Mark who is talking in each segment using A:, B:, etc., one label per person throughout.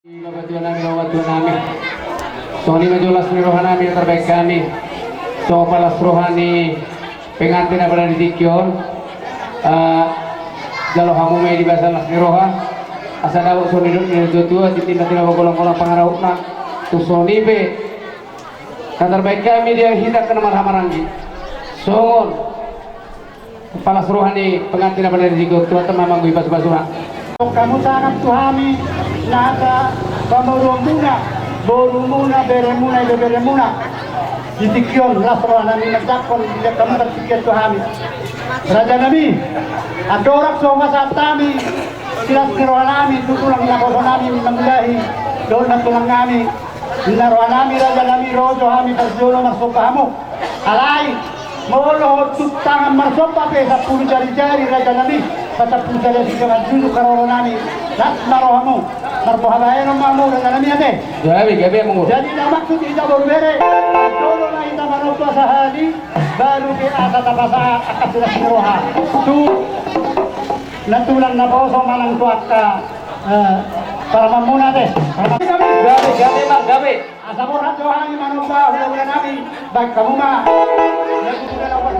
A: Bantuan namin. So ini majulas ni rohani yang terbaik kami. So palas rohani pengantin apa dari Dikyon. Jalo hamu may di bahasa las ni roha. Asa daw so ni tua titinda tina golong-golong pangarau na. Tu so ni be. Yang terbaik kami dia hidak kena marhamaranggi. Songon palas rohani pengantin apa dari Dikyon. Tuhan temang mangui basuhan.
B: Kamu sangat tuhami nasa kamurumuna borumuna beremuna ditikyon lasro nami nagdakon bila kamu terpikir tuhami Raja Nabi adorak so masatami silas kirohanami tutulang nakosanami manglahi doon na tulang kami narohanami Raja Nabi rojo hami tasyono masopahamu alay molo tutangan marsopa pe sa puluh jari-jari Raja Nabi kata pusara si kawan dulu karena nami las marohamu marpohabayan mamu Raja Nabi ate
A: Gabi mengur.
B: jadi nak maksud kita berbere dulu lah kita manusia sehari baru ke asa tapasa akan sudah meroha tu natulang na boso malang tuaka para mamuna teh
A: Gabi.
B: asa murah Tuhan manusia udah Nabi baik kamu mah yang sudah lawan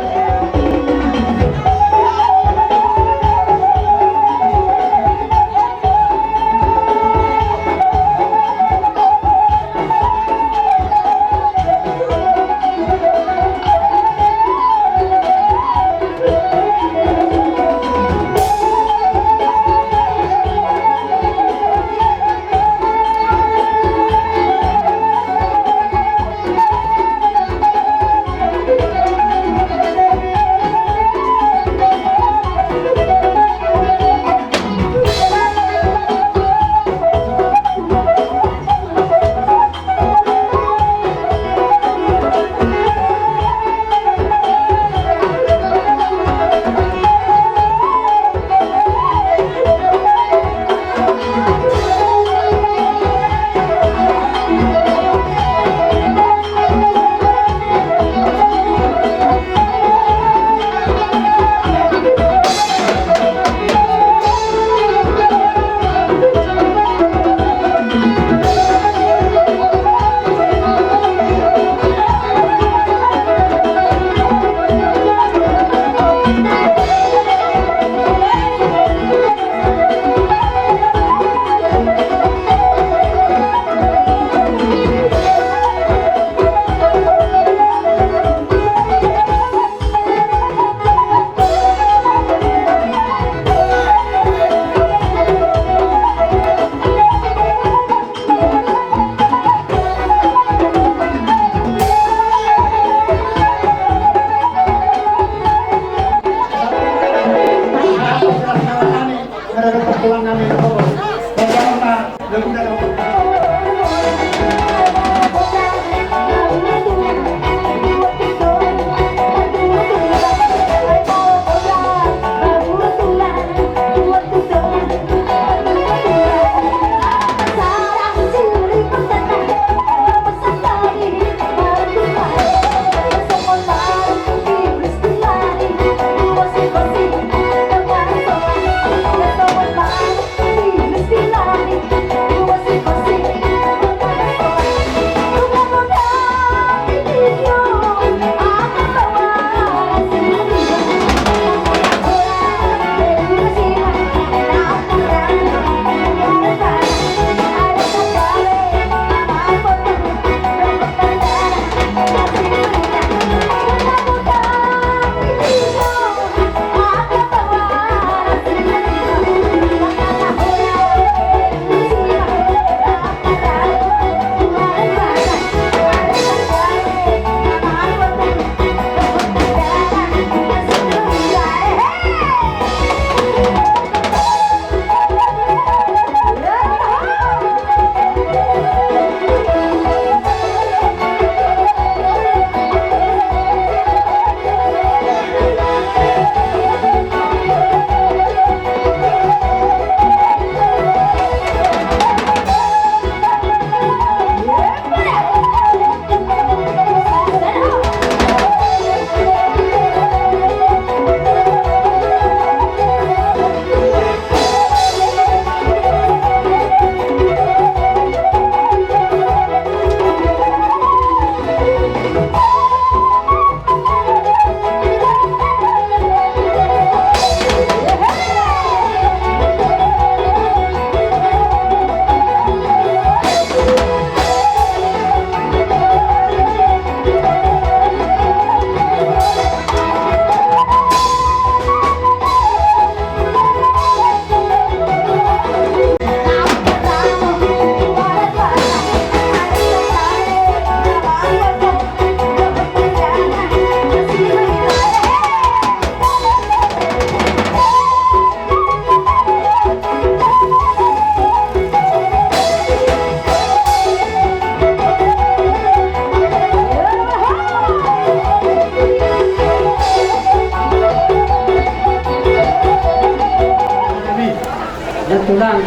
B: Ito lang.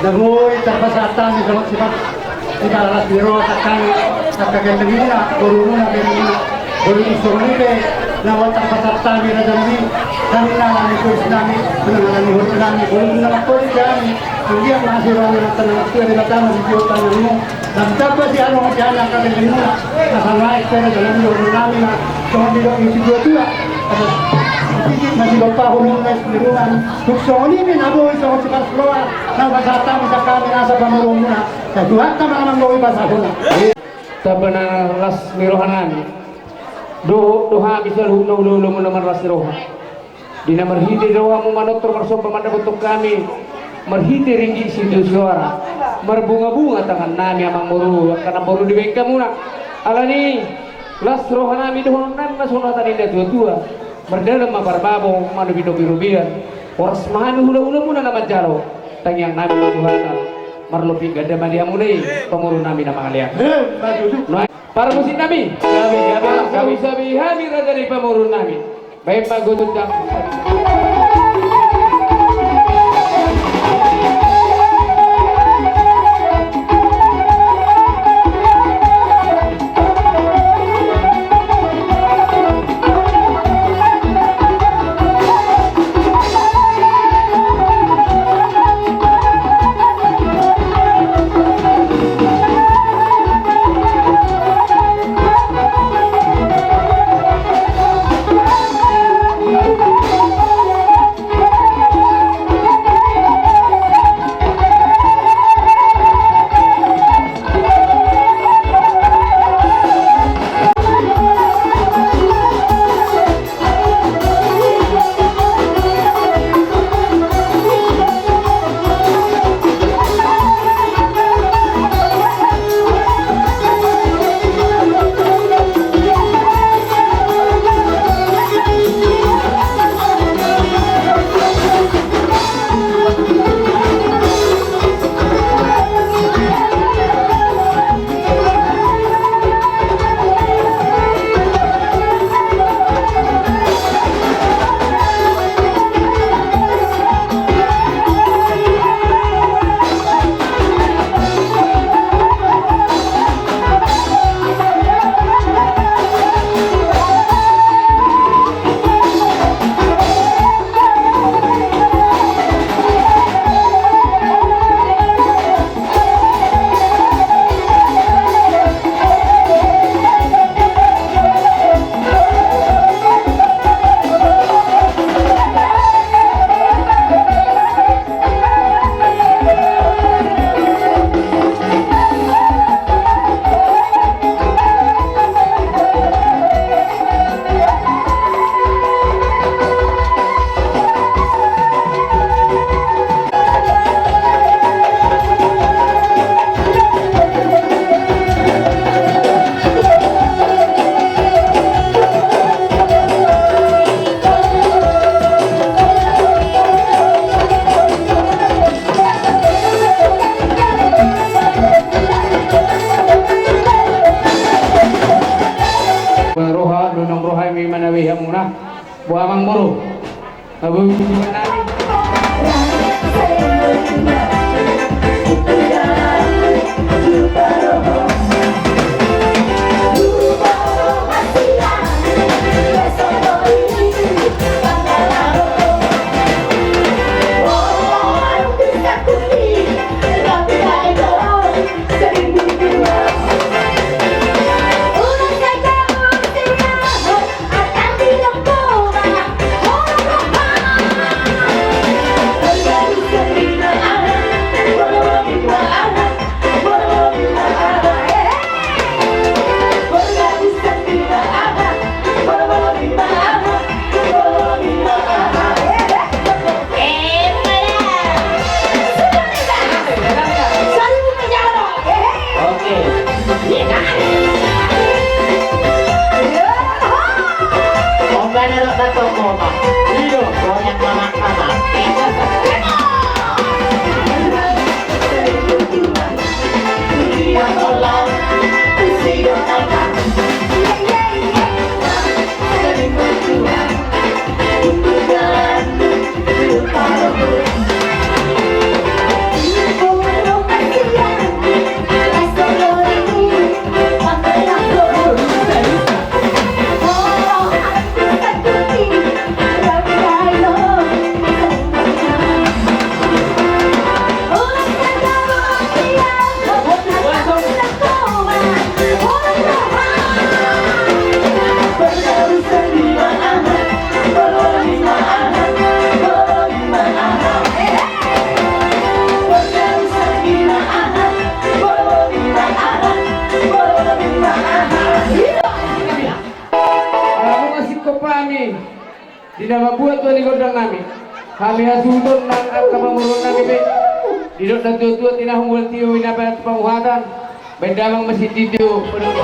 B: Namuoy tapasatan ni Gamot Sipat. Kita alas biro takkan takkan muna, guru muna muna. Guru istorike na wata pasatan ni Radami. Kami na lang ito nami, pinangalan ni Hurto nami. Guru na makulit kami. Hindi ang masiro ng tanong siya rin tama si Diyo tanong mo. Nagtapa si ano ang siya lang kami muna. Nasangay pero dalam guru namin na tumabilo yung siguro Sikit masih lupa hulung na siruan. Tukso ni minaboy sa si Barcelona na basata mo sa kami nasa pamulong muna. Sa duhat ka man naman gawin basa ko na.
A: Tabanan ras mirohanan. Duha bisa lulo mo naman ras mirohan. Di na marhiti doha mo manotro marso pamanabutok kami. Marhiti ringi si Joshua. Marbunga-bunga tangan nami amang muru. Karena muru diweng ka muna. Alani, las rohanami dohonan masunatan indah tua-tua. Berdalam mabarbabo manu bido-birubian oras mahanu hula-hula muna naman jaro tangyang namin tutuhatan marlupi ganda madia mulai pemurun namin na mga liyak para musim namin sabi hamir dari pemurun namin baik magutun kang buamang muru hubungan namin tidak membuat tuan godang nami. Kami hasudon nang kapamurun nami be. Didok na tua tina hunggul tiu inabat penguhatan. Bendamang mesin didio penuh.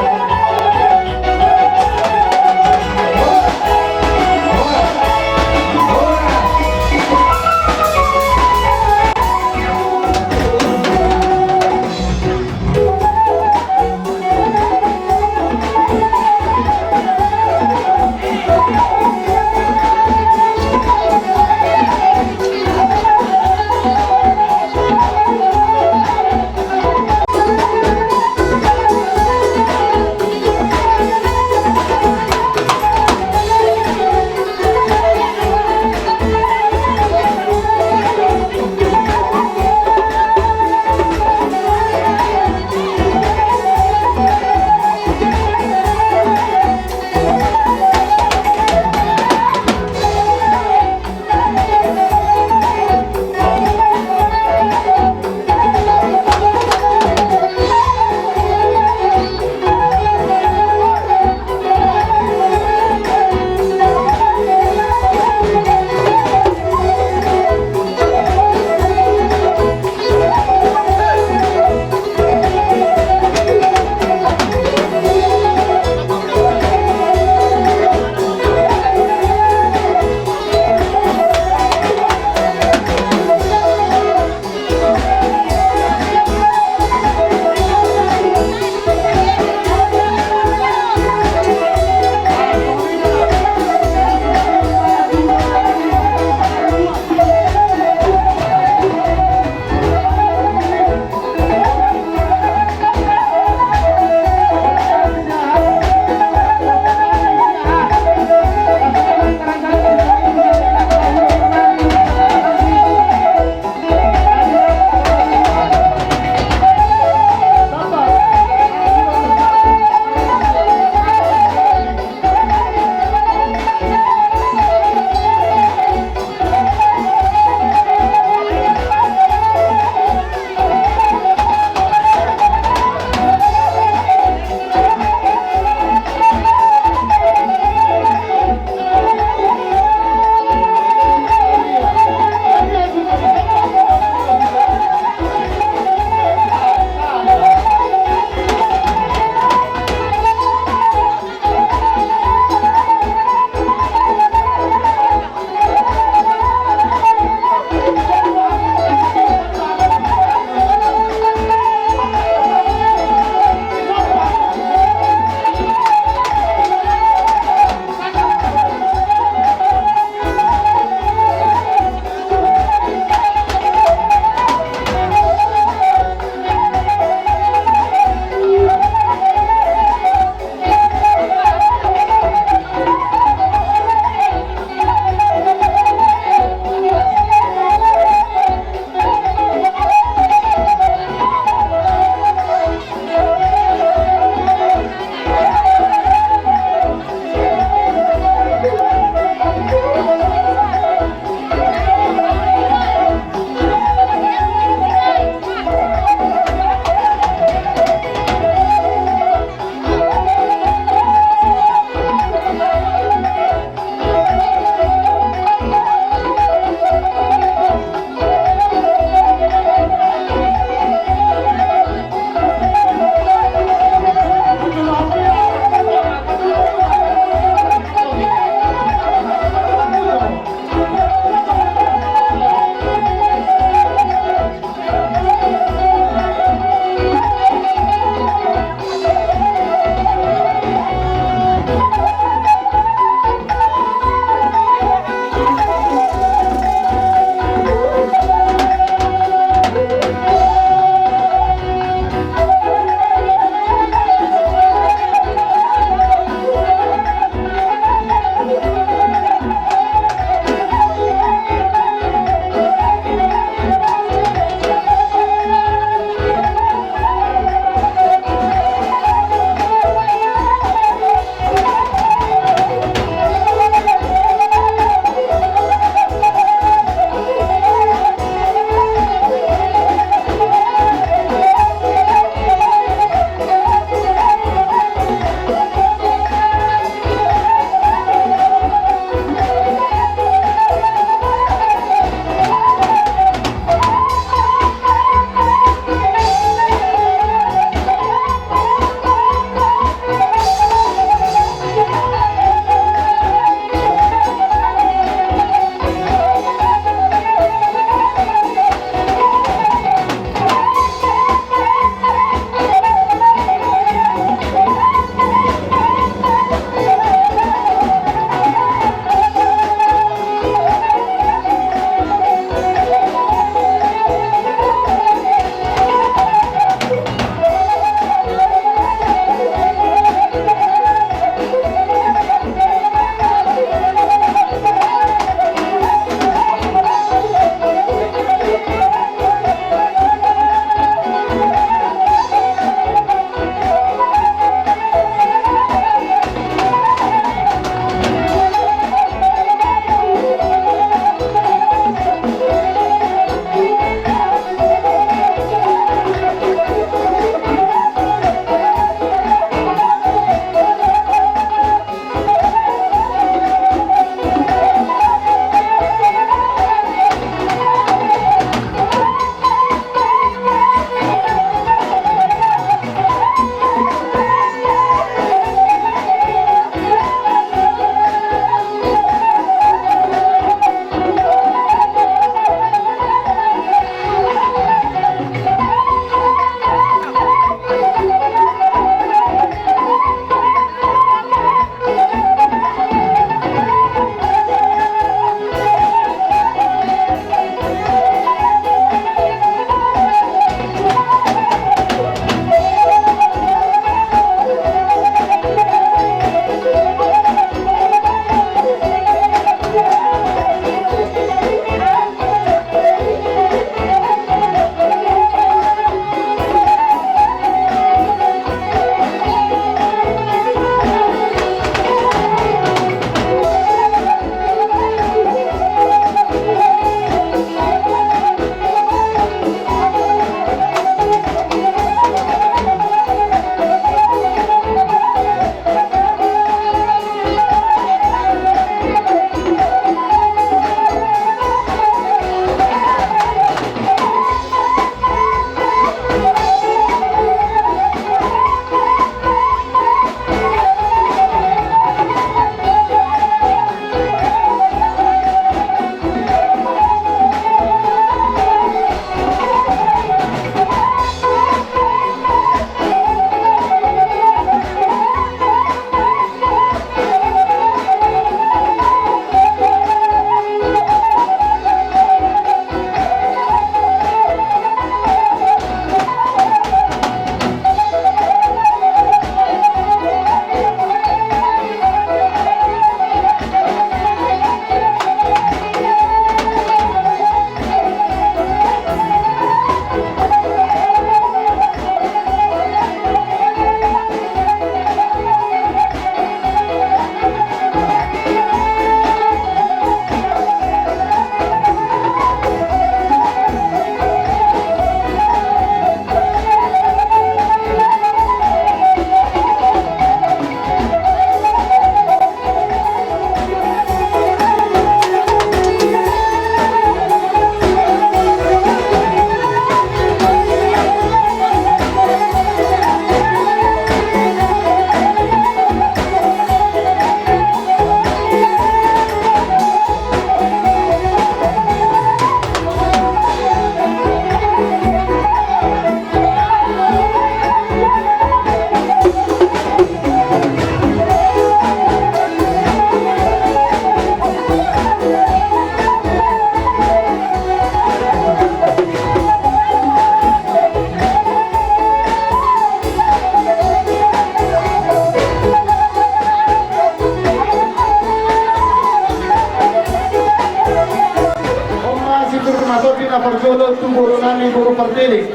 B: Parjolo tu guru nami guru Pardeli.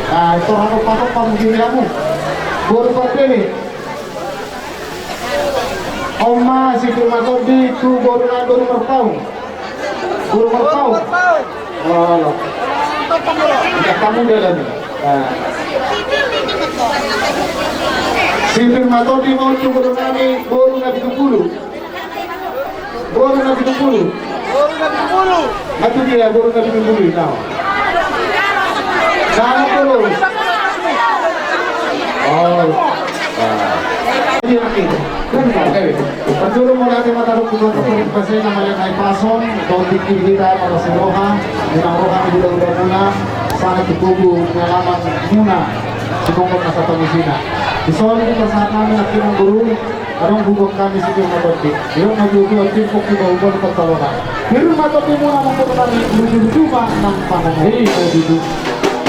B: Ah, itu harus patok pamugili kamu. Guru Pardeli. Oma si Firmatodi tu guru Merpau. Guru Merpau. Oh, ya kamu dia lagi. Nah. Si Firmatodi mau tu guru Nabi Kepulu. Guru Nabi Kepulu. Itu dia guru Nabi Kepulu tahu. Nama dulu. Oh. Dia makin. Pagsulo mo natin matarong kung kasi namanya kay Pason, Dodi Kibira para si Roha, Roha ni Buda muna, sana tutubo pengalaman muna si Kongkot na sa Pangusina. Isol kita saat namin at kinang guru, anong hugog kami si Firma Toti. Yung nagluto at timpok ni Bahubon at pagtawanan. Firma Toti muna mong puto kami, luluduba ng pananahi o dito.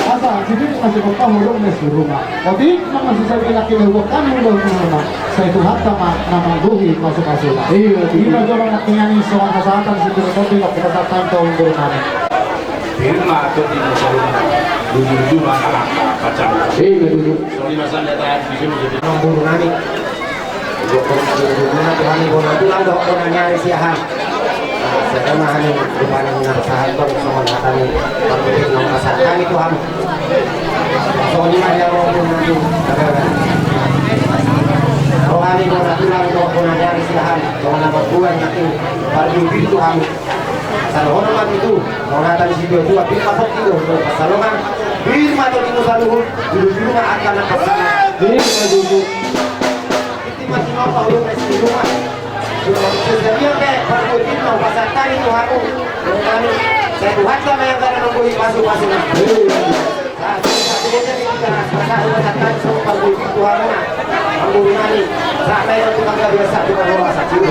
B: Asa, hindi masih pagpahulong na si Ruma. O di naman sasabi na kinahugog kami daw muna sa ituhat na mangguhi masuk-masuk. Hindi na doon ang nakinganin sa mga kasatan si Firma Toti na pinatatayin daw yung guru namin.
C: Firma Toti na sa luluduba nakakapacang. So, limasan na tayo di sini jadi
D: Ang guru namin. Guru na Tuhan ko na tulang daw ko nangyari siya. Sa kamahan ng lupa ng nasahan ko sa mga kami pagbitig ng kasahan kami Tuhan. So, lima niya ko natin. Rohani ko na tulang daw ko nangyari siya. Sa mga magbuwan natin pagbitig Tuhan. Sa luhon naman ito, naunatan si Diyo, dua pinapasok ito, pasalungan, firma ito dito sa luhon, dulu-dulu nga akan ng kasama. Dulu-dulu. Iti masinapahulong na si Luma. Sebenarnya kayak perbutin mau pasarkan itu aku. Saya Tuhan sama yang karena nungguin masuk-masuk. Nah, sebetulnya kita pasar pasarkan semua perbutin Tuhan mana. Nungguin nani. Sampai yang tukang biasa tukang luar sakit.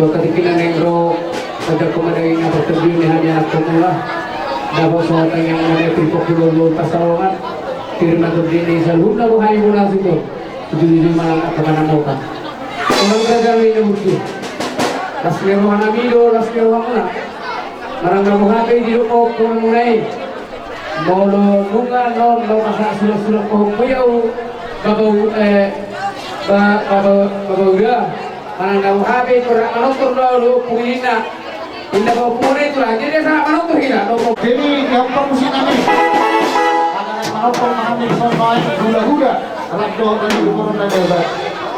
A: Ketika negro agar kemadai yang terjun di hanya anak pemula dapat seorang yang menepi pokok pasalongan firma terdiri salun lalu hai mula situ tujuh mana kemana mau kan orang kerja ini begitu lasnya mana milo lasnya mana marang kamu hape di rumah kurang mulai molo nunga non lo masa sudah pohon puyau babau udah mana kamu hape kurang menonton dulu purina indah bawa puri itu aja dia sangat menonton hina
B: Jadi yang pengusin namin. Manopong namin sa mga hula-hula. Alam ko ang guru na nila.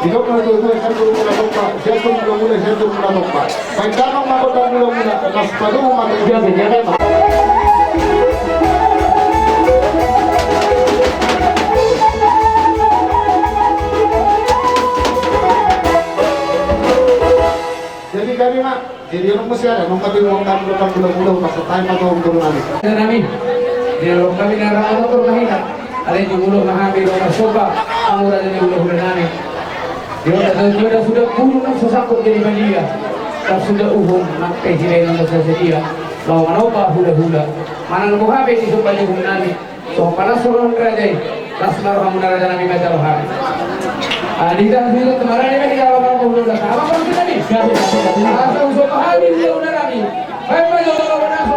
B: Ikaw na ito ay siyempre mula-lukpa. Siyempre mula-mula, siyempre mula-lukpa. May damang makodang mula-mula. Mas paluho mag-ibig. Jadi kami mak, jadi orang mesti ada mempertimbangkan kan bulan-bulan pas tayo mag-guru namin.
A: namin di dalam kami narang motor mahina ada yang jumulo mahami orang soba amura dan ulo-ulo namin dia sudah bulu ng sasakot jadi balia tak sudah uhong nakay sila ng masasadia lawa manopa hula-hula manang buhabe di soba yung namin so panasuron rajay las marohang naraja namin matarohan dito sudah kemarin ini kita lawan hula na apa pun kita ni asa usok mahami hula namin ay mayo lawan aso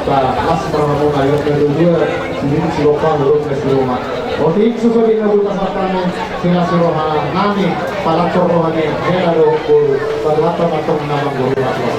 E: Mas Pramana yung kedua sendiri silokan belum ke rumah. Otik susu bina buta satane sila siroha nami palacor rohane hela do pul palata matom namang guru atwa.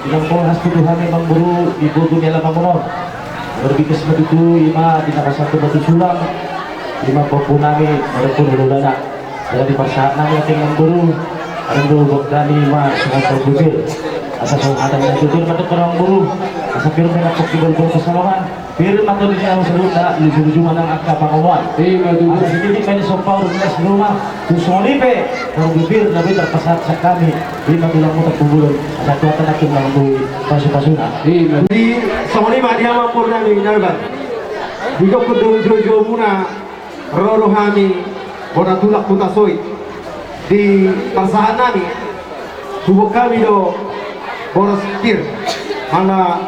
F: Ilang pohas tuduhan memang guru ibu dunia lama monon. Berbikas begitu ima di nama satu batu sulam, ima popo nami merepun ulana. Jadi di persaat nami dengan guru, ada guru dari ima sangat terbukir. Asa soal ada yang jujur pada orang guru, asa firman dengan pokibel guru kesalahan. Firman tu dia harus luda luju manang akta pangawan. Asa sedikit kali sopau rupiah rumah, tusoni pe, kalau bibir nabi terpesat sekami. Lima tulang mutak kubur, asa tuatan aku melambui pasu-pasuna.
E: Di soni mah dia mampu nami narban. Hidup jojo muna rohani bona tulak putasoi di persahan nami tubuh kami do boros kir mana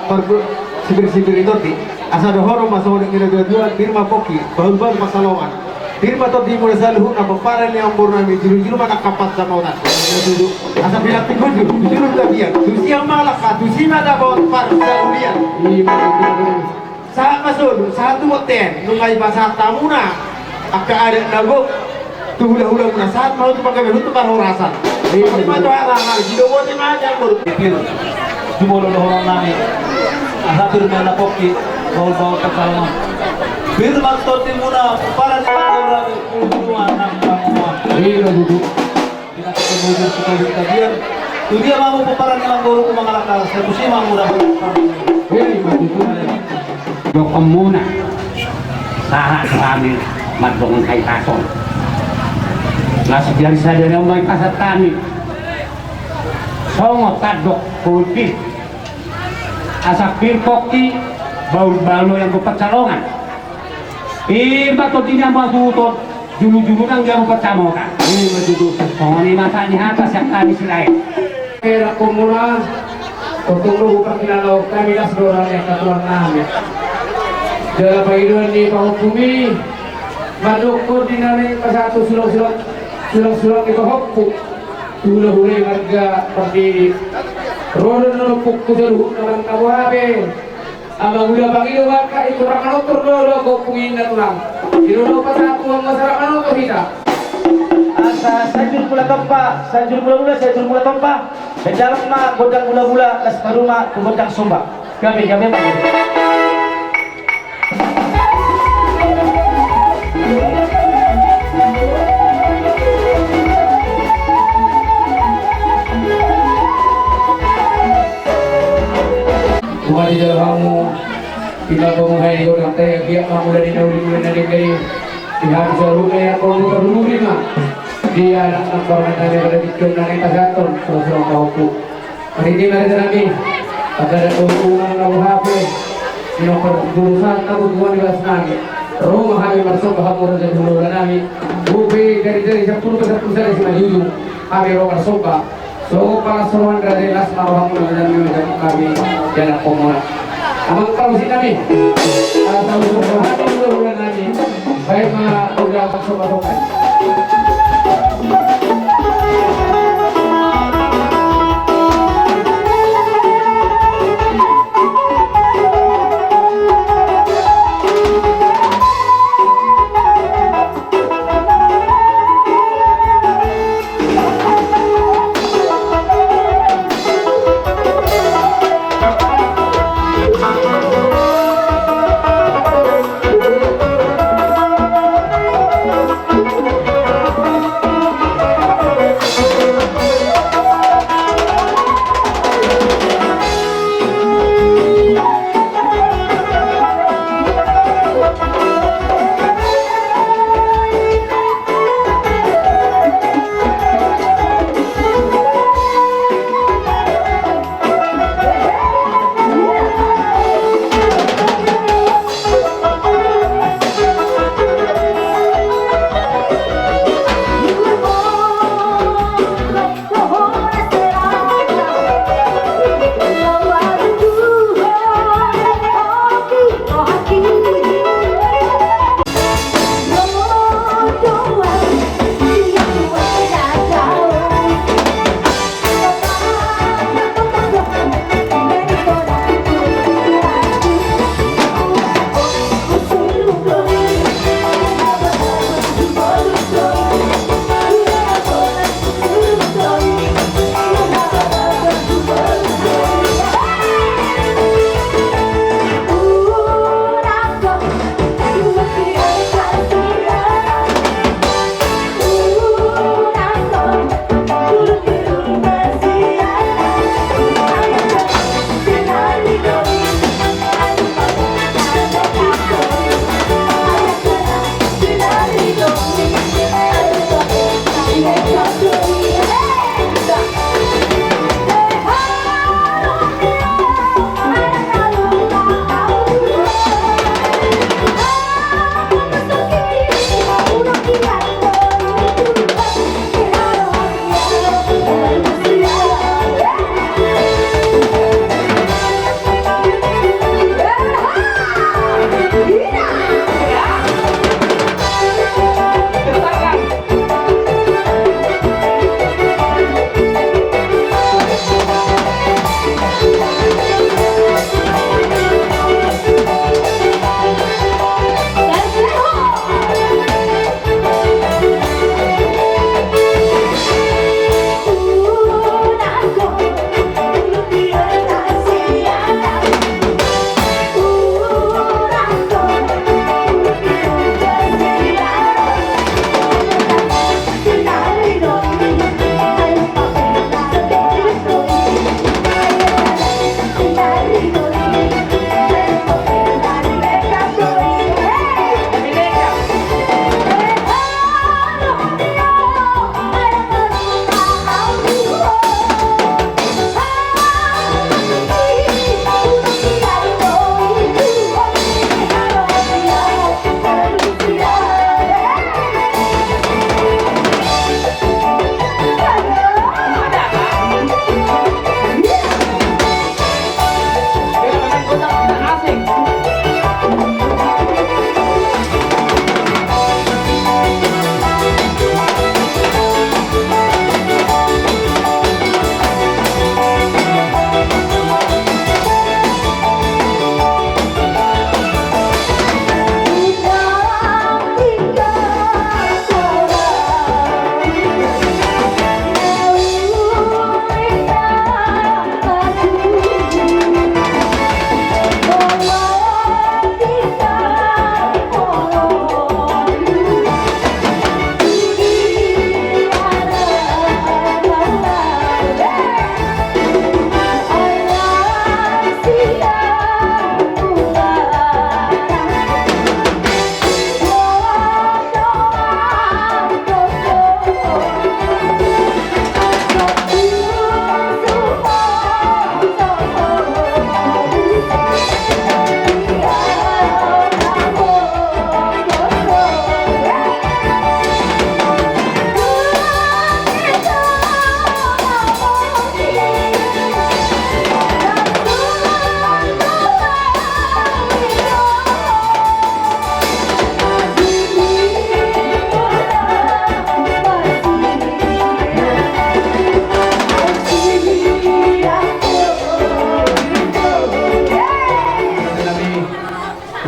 E: sibir-sibir itu di asa do horo masuk dengan dua firma poki bahul masalongan firma to di mulai saluh na paparan yang purna mi juru mana kapas sama orang asa bilang tikujur juru tabian tusia malaka tusima da bawat par salulian saat masuk satu hotel nungai pasar tamuna aka ada nago tu hula-hula muna saat mau tu pakai belut tu baru rasa cuma tu hal-hal hidup boleh macam baru
F: Cuma orang nami, asa firman na poki, baul perkalungan. Firman torti muna para di orang ujungan nang pangawan. Tidak ketemu sekali kajian. Tu dia mau peparan yang guru ku mangalakal, satu sih mau mudah.
A: Dok muna saha kami madongan kay kason. Nasi dari sadari ang may kasat kami. Songo tadok kulpi. Asa pirkoki baul-balo yang berpecalongan. Iba to dinya masutot julu-julu nang jamu pecamokan. Ini begitu. Pengoni matanya atas yang kami selain. Kira kumula tutulong pagkinalaw kami las dorang yang katulang namin. Dalam pagkiluan ni pahukumi madukod din namin pasatu sulong ito hokpo. Hula-huli marga pagdiri. Rodo na pukto sa luhut naman kawabe. Amang hula Panginoon ka ito rakanotor lolo ko pungin na tulang. Inuno pa sa ako ang masarap ano kita.
F: Asa sanjur mula tompa, sanjur mula tompa. Kejalak ma godang mula-mula las paruma godang somba. Kami
A: Di dalam kamu tidak mengenai orang teh dia kamu dari dahulu dari pihak seluruh yang kamu berdulu lima dia anak orang tadi pada dikirim dari pasaton sosok kau hari ini dari kami ada hubungan kau hape yang berurusan kamu tuan di nami rumah kami masuk ke kamu dari dulu kami bupe dari 10 ke 1 dari sini jujur kami rumah soka. So para seruan dari las marwah dan kami dan komunal. Amang tahu kami. Tahu hati bulan kami. Baik ma udah masuk.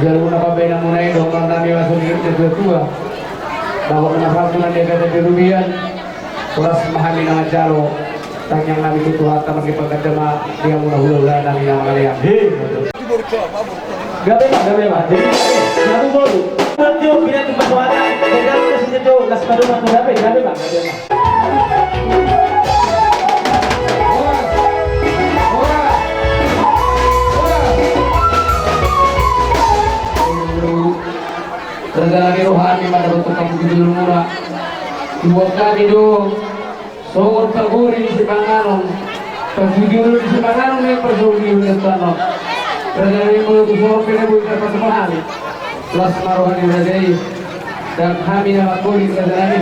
A: Jalur napabay na muna ito, kung nami masuk di tua. Bahwa menafalkan dia kata dirubian, kuras mahami na jalo. Tanyang namin ito at tamang ipagkadama, dia muna hula namin ang malayang.
F: Gabi ba? Gabi mo. Yo, pinag-imbasuhan na. Kaya kasi dito, las paduma ko gabi ba?
A: Tergalagi rohani madarutuk kamu dulu murah. Dua kali do, songor paguri di Sepanganon, pagudiro di Sepanganon yang persudi di Sepanganon. Tergalagi mulut songor penebu terpas mahali. Las marohani berdei dan kami nama kulit tergalagi.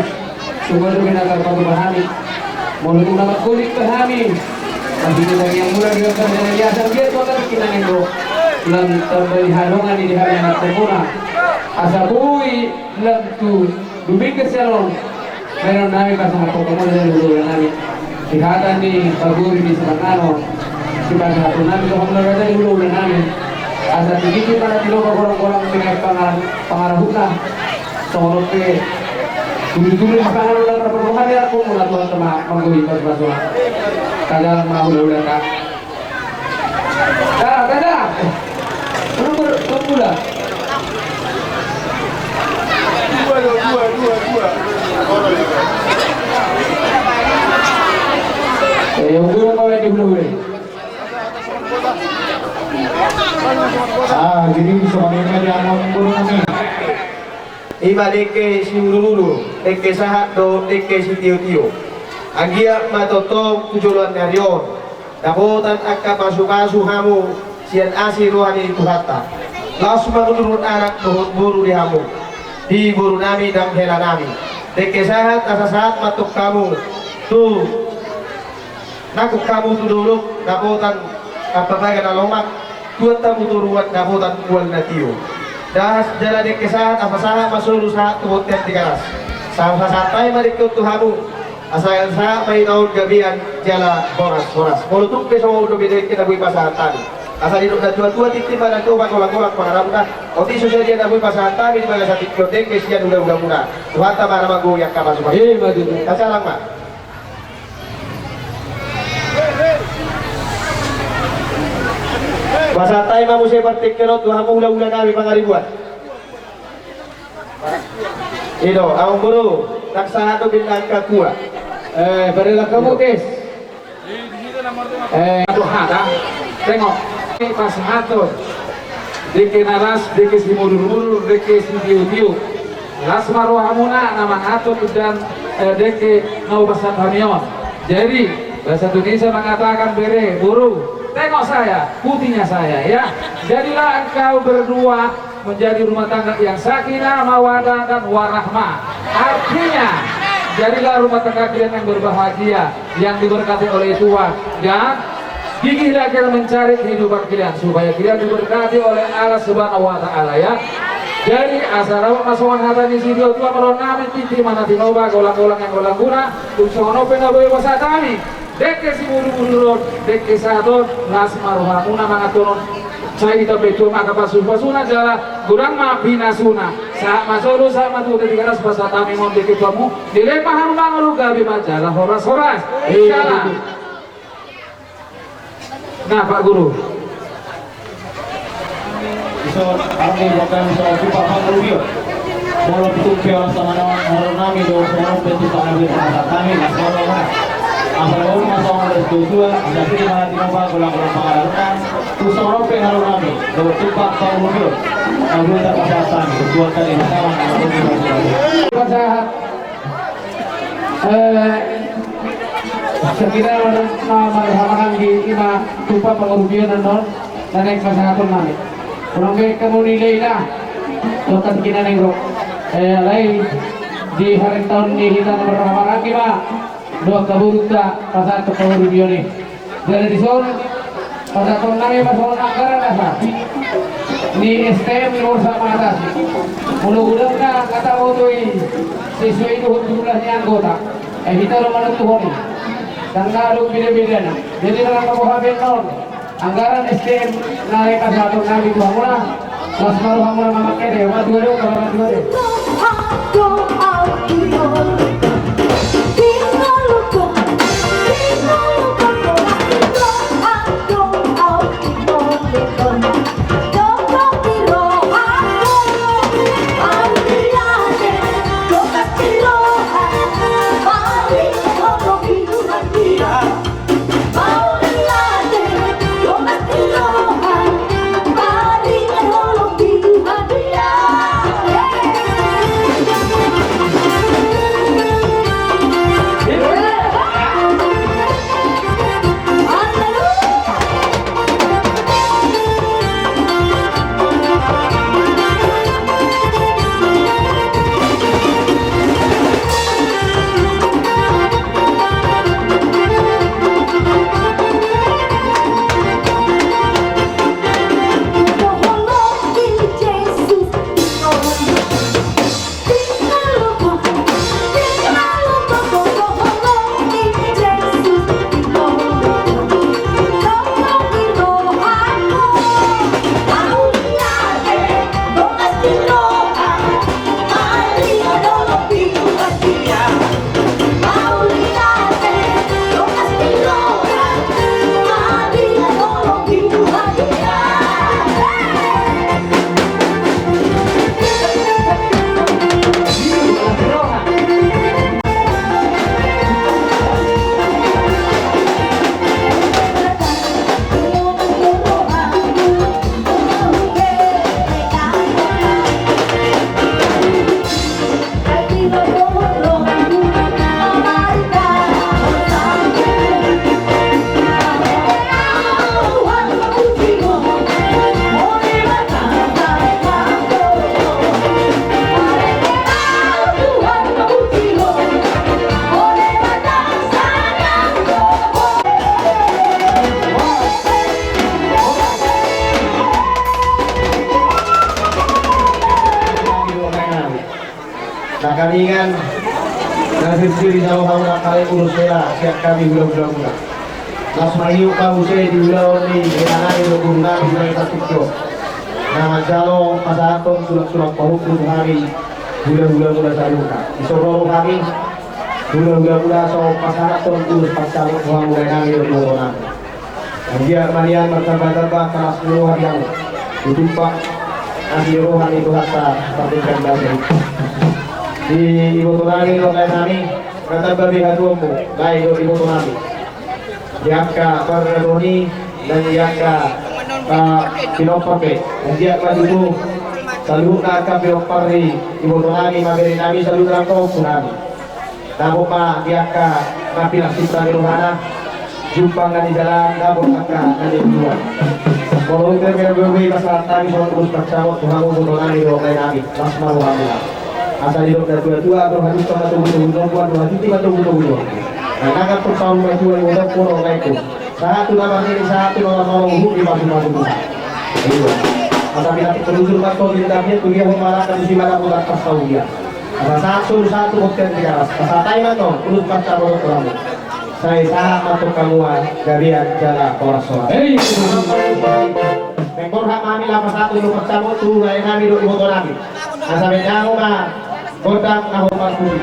A: Sungguh demi nagar padu bahami. Mulut nama kulit kami. Masih kita yang murah dengan kerjaan biasa dia tuh kan kita nenggo. Lan terbeli halongan di hari yang termurah. Asabui lantu dubik keselong meron namin kasama po kamo na lululan namin ihatan ni paguri di Sepanganon si pasatu namin kamo na rada lululan namin asa tigiti para tilo ka kurang-kurang dengan pangarahut na songot ke dulu-dulu di Sepanganon lang raparuhan nila po mula tuhan sama manggui pas-pasuhan kadalang mahula-hula ka kada tunggu Yung gulong pa di huli.
E: Jadi bisa mengenai yang gulong kami.
D: Ima deke si ululu, deke sahat do, deke si tiu-tiu. Agia matotong tujuan narion. Dakotan akka pasu-pasu hamu sian asi rohani itu hatta. Langsung menurut anak buru di hamu. Di buru nami dan hela nami. Deke sahat asa saat matuk kamu. Tuh nakuk kamu tu dulu dakotan apa bagian alomak tuat tamu turuan dakotan kual natiu das jala de kesahat apa saha masuk saat tuat yang digaras sama satai marikut tuhamu asal saha mai daun gabian jala boras molutuk besok udah beda kita bui pasahan tadi asal hidup dan tua titi pada tu bakolak-kolak pengarapna oti sosial dia bui pasahan tadi di mana satu kiotek kesian udah muna tuhan tamara magu yang kamasuk kacalang mak Masa tayo mamu saya bertikirot tuhan mo ulang-ulang namin mga ribuan. Ino, ang guru, naksahado bintang kakua.
A: Berilah kamu guys. Aduh ada, tengok. Pas hatur, deke naras, deke si mudur-mudur, deke si tiu-tiu. Las maruhamuna nama hatur dan deke mau bahasa Tamion. Jadi bahasa Indonesia mengatakan bere buru. Tengok saya, putihnya saya ya. Jadilah engkau berdua menjadi rumah tangga yang sakinah, mawaddah dan warahmah. Artinya, jadilah rumah tangga kalian yang berbahagia, yang diberkati oleh Tuhan. Dan gigihlah kalian mencari kehidupan kalian supaya kalian diberkati oleh Allah Subhanahu wa taala ya. Jadi asal awak masukan hata di situ Tuhan meronami titi mana tinoba golang-golang yang golang guna tusono penaboy wasatami. Deke si buru-buru deke satu las maruhamuna mangaturun cai kita betul maka pasu-pasuna jala kurang mapina suna saat masuk saat matu ketika ras pasatami mon deke kamu dilempah mangalu gabi majalah horas-horas jalan. Nah Pak Guru
E: So, kami bakal soal Pak Rubio. Kalau betul pihak sama orang nami do semua bentuk kami kami masalah. Asal masalah dari dua, ada sini mana tinoba golang-golang pengarahan. Terus orang pengaruh nami, kalau Pak Rubio, kami tak kesehatan, kedua kali masalah.
A: Pasahat. Sekira marhaman di lima tupa pengurubian non naik pasahatun nami. Kurang baik kamu nilai lah. Tuhan kita nengrok. Lain di hari tahun ini kita berapa lagi pak? Dua kaburuta pasal pengurubian ini. Jadi di sana pada tahun nami masalah anggaran apa? Ni STM nomor sama atas. Mudah-mudahan kata utui sesuai itu jumlahnya anggota. Kita rumah tuhoni. Dan kalau beda-beda. Jadi dalam kabupaten non anggaran STM naik ke satu nabi Tuhan Las maruha mo na mamakere, wadu wadu wadu wadu.
E: Nakalingan nasisiri sa mga nakali urus saya siap kami bulan-bulan. Nas mahiu ka usay di bulan ni kinanay do guna di may tatukyo. Na magsalo pasatong sulak-sulak pahukum kami bulan-bulan mula sa luka. Isororo kami bulan-bulan mula sa pasatong urus pagsalo mga mulai namin do bulan. Ang dia manian martaba-taba kalas luar yang ditumpak asirohan itu hasta patingkan dari di ibu tunani lo kay nami katababi hatuan mo kay ibu tunani diangka parroni dan diangka pinopake diak maju salut ka pinopari ibu tunani magari nami salut lang ko tunani dabo pa diangka napilas kita di rumah jumpa nga di jalan dabo ka nga di luar kalau kita berbebi pasal tadi soal urus paksawat tuhangu ibu tunani lo kay nami mas maruha mo asal hidup dari tua atau hadis sama tubuh-tubuh buat hadis tiba tubuh-tubuh. Nah, naga pertama itu yang udah puro itu. Satu nama ini satu nama hukum di masing-masing. Iya. Masa bila terusur pasal di dalamnya tuh dia memarakan di mana pun atas tahu dia. Satu hotel tiga. Pasatai mana terus pasal orang. Saya sangat matur kamu dari jalan poros soal. Mengkor hak kami lama satu itu pertama tuh lain kami do ibu lagi. Asal menyangu mah kodang nahu parkuri.